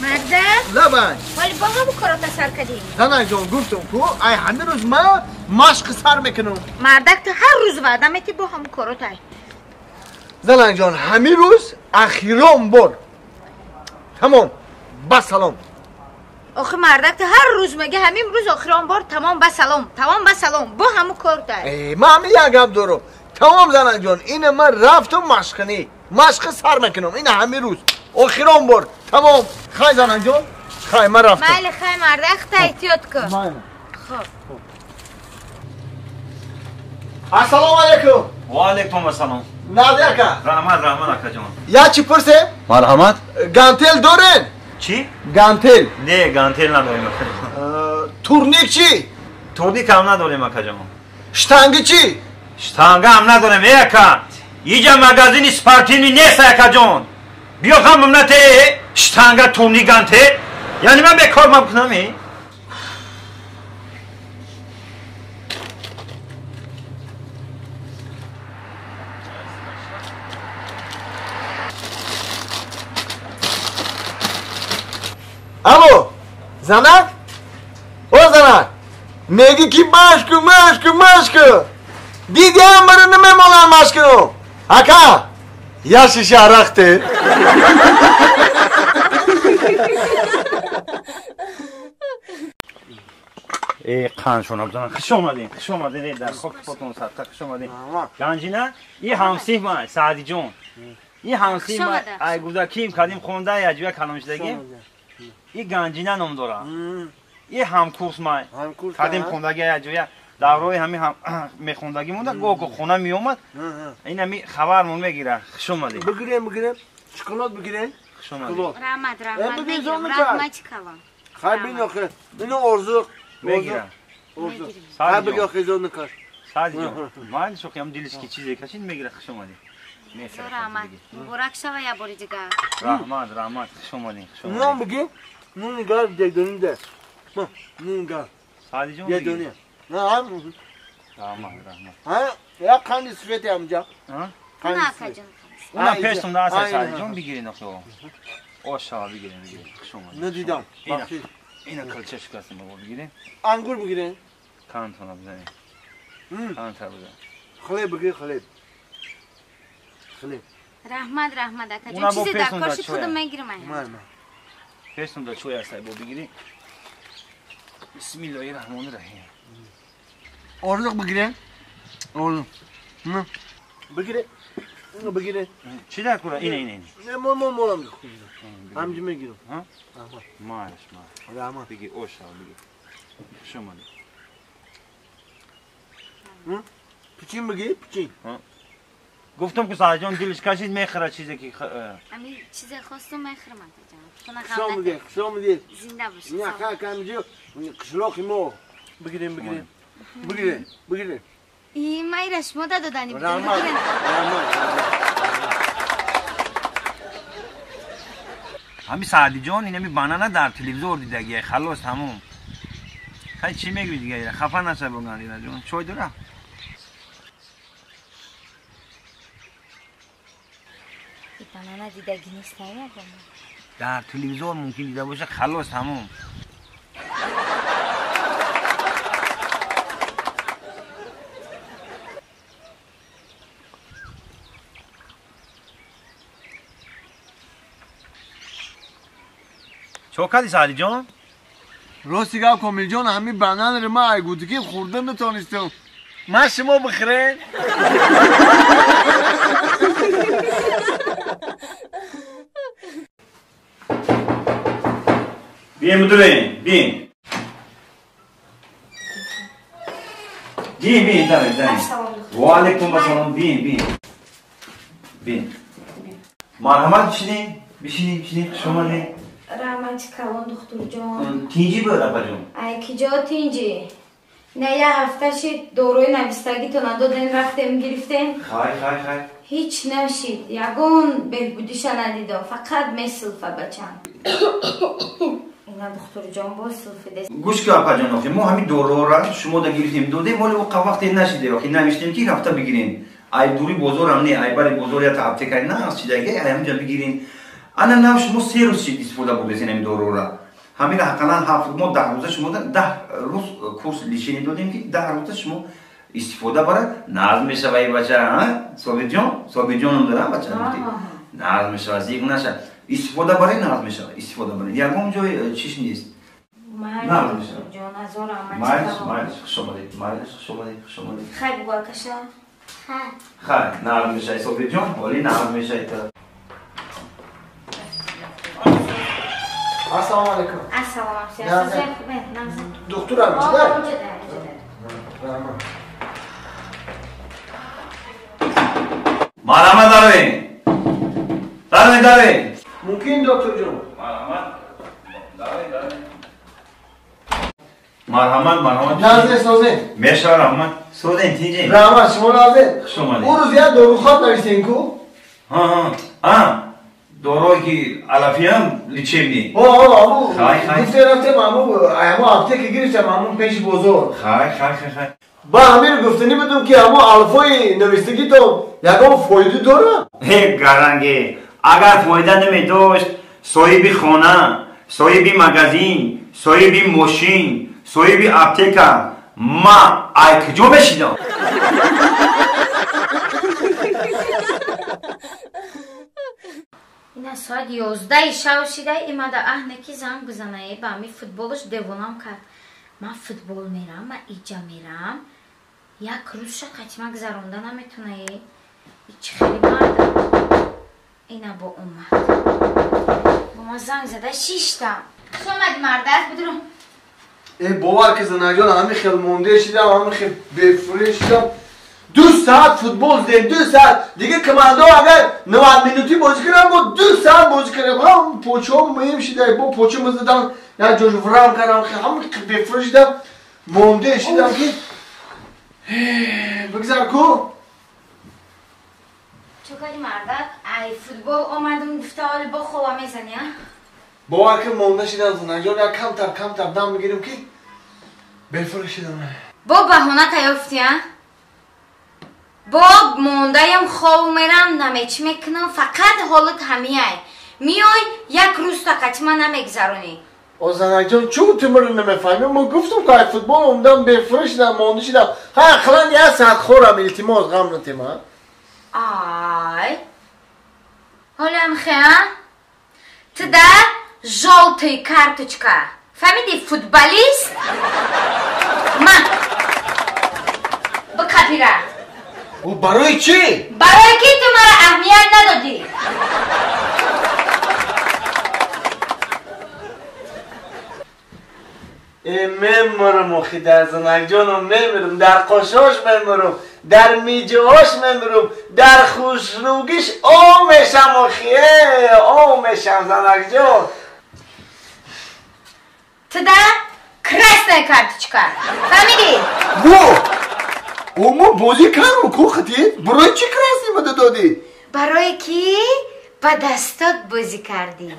مردم؟ لبن ولی با همون کارات سر کردیم زنک جان گفتم که ای همه روز ما مشق سر میکنم مردک تو هر روز وعده میتی با همون کارات ای زنک جان همه روز اخیرام بار تمام با سلام آخه مردک تو هر روز میگه همین روز آخران بار تمام با سلام با همون کارات ای ما همه یک گپ دارم تمام زنک جان این من رفتم مشقنی مشق سر میکنم این همه روز آخران بار تمام خیلی زنک جان خیلی من رفتم بله خیلی مردک تا احتیاط کن خب السلام علیکم و علیکم السلام نادیا که رحمت اکا جان یا چی پرسه؟ مرحمت گانتل دارن؟ چی؟ گانتل نه گانتل نداریم اکا تورنیک چی؟ تورنیک هم نداریم اکا جان شتانگی چی؟ شتانگه هم نداریم ای اکا اینجا مگازین سپارتینی نیست اکا جان بیا خواهم نته شتانگه تورنیک گانتل یعنی من به کار مکنمی؟ الو زنک؟ او زنک میگی که مشکو دیدی هم برای نمیمونن مشکو اکا یا شیشه عرقته ای قند شونا بزنن خوش آمدین در خاک پاتون سرتا خوش آمدین گنجی نه این همسیح ما سعدی جون این همسیح ما ای گوزا کیم کردیم خونده یجویا کلامش دگیم این گنجی نه نام داره این همکورس ما کردیم خوندگی یجویا در روی همین میخوندگی مونده گو خونه می اومد این همی خبرمون میگیره خوش اومدین بگیریم شکلات بگیریم خوش اومدین رحمت بگیرم رحمت چی کلام خیلی بین آخه اینو ارزو بگیره خیلی بگی آخه زود نکش سعدی جون من شوخی هم دیلش که چیزی کشید میگیره خوش اومدین رحمت مبارک شوه یا باری دیگر رحمت خوش اومدین نون بگی نون نگار یک دونیم ده نون نگار سعدی جون یک دونیم نه هم رحمت یا قندی سفیدی همجا نه اکا جان اونم پیشتون در اصلا سعدی جون بگیرین آخه آشا بگیرین خوش اومدین ندیدم اینا کلچه شکستیم بابا بگیرین انگور بگیرین کانتونا بزنین کانتر بزنین خلیب بگیر خلیب رحمت اکا جان چیزی در کارش خودم میگیرم پیشتون در چوی هسته با بگیرین بسم الله الرحمن الرحیم ارزق بگیرین ارزق بگیره اینو بگیره چی در کنه؟ اینه نه مولم همجی میگیرم مالش رحمت بگی اوشا بگی شما پچین بگی پچین گفتم که سعدی جان دلش کشید میخره چیزی که همین چیز خواستم میخرم اکا جان خوش آمدید زنده باشی نه خاک همجی قشلاقی ما بگیریم این مایی رشما دادانی رحمت همین سعدی جان این همی بانانا در تلویزیون دیدگیه خلاص تموم خیلی چی میگوی دیگه خفه نشه بگن دینا جون چوی داره بانانا دیدگی نیست در تلویزیون ممکن دیده باشه خلاص تموم چوکادی سعدی جان؟ راستی گفت کامل جان همین بنان رو ما ایگودگی خوردن نتونستم من شما بخیرین بین مدرین بین داریم و علیکم السلام بین مرحمت بشینین شما نه رحمت کلان دختر جان تینجی بود اپا جون ای کجا تینجی نه یه هفته شید دوروی نویستگی تو ندادن رفتیم گرفتین خای هیچ نشید یگون بهبودیش ندیده فقط میسلفه بچم اینا دختر جان با سلفه دست گوش که اپا جان ما همین دورو را شما دا گرفتیم دوده ولی او وقتی نشیده وقتی نمیشتیم که رفته بگیرین ای دوری بزرگ هم نه ای بری بزرگ یا تعبته کاری نه از چی دیگه ای همجا بگیرین ана нав шумо 3 рӯз чӣ истифода бурдед ин дорора ҳамин ҳаққалан 7 мо 10 рӯза шумо 10 рӯз курс лишини додем ки 10 рӯза шумо истифода барад назм мешава и бача собитҷоном дорам бача назм мешава зиқ наша истифода баред назм мешава истифода баред ягон ҷой чиш нест назм мешава майлиш хушомадед хушомадед хай бугакаша хай назм мешава собитҷон оли назм мешава Assalomu alaykum. Assalomu alaykum. Doktoramiz-da? Rahmat. Marhamat Darwin. Mumkin doktorjon. Marhamat. Nazir so'zing. Mesha rahmat. So'zing tinching. Rahmat, shimo nazir. Xush omading. Bu ro'z ya doruxot navishting-ku? Ha. Doroy ki alafiyam lichemni. Bu. Hay. Gufteram amu apteka girisham amu pesh bozor. Hay. Ba hamir guftani budum ki amu alfoy navistagi to yagon foyda dora? He garange. Agar foyda nemedosht, sohibi khona, sohibi magazin, sohibi moshin, sohibi apteka ma ay kjo beshidam. Ина соат 11 шав шида имада аҳне ки занг бизанае ба ами футболш девонам кард. Ман футбол мерам, ман иҷа мерам. Як рӯзша қатима гузаронда наметунае. Чӣ хеле марда. Ина бо омад. Бо ма занг зада шиштам. Шомади мардас бидуру. Bovar ki zanajon hami khel monde shidam, hami khel befure shidam. 2 saat futbol izleyim, 2 saat. Dige komando agar 90 minuti bozi kiram, bu 2 saat bozi kiram. Ham pochom muyim shiday, bu pochimizdan ya josh vram karam, hami khel befure shidam. Monde shidam ki. Bigzar ku. Чукари мардак, ай футбол омадам гуфта оли бо хоба мезани, а? Bovar ki monde shidam zanajon ya kamtar dam migirim ki. Befure shidam. Бо баҳона каёфти, а? Бо мондаям хоб мерам, намечи мекунам, фақат ҳолат ҳамияй. Миёй як рӯзта қатима намегзаронӣ. O zanajon çu tümürün nemefahmi, ama guftum ki futbol ondan befure shidam, monde shidam. Ha kılan ya saat khoram iltimoz gamnatim ha. Ай. Ҳолам хеа? Туда жолтый карточка. Фамиди футболист? Ма. Бакапира. O baroy chi? Барои ки ту мара аҳамият надодӣ. Memurum o der zanajonum memurum, der qo'shosh memurum, der mijosh memurum, der xushrugish o mesham o mesham zanajon. Туда красная карточка. Фамиди? Омо бози кару кохати? Барои чи красный мада доди? Барои ки ба дастот бозӣ кардӣ.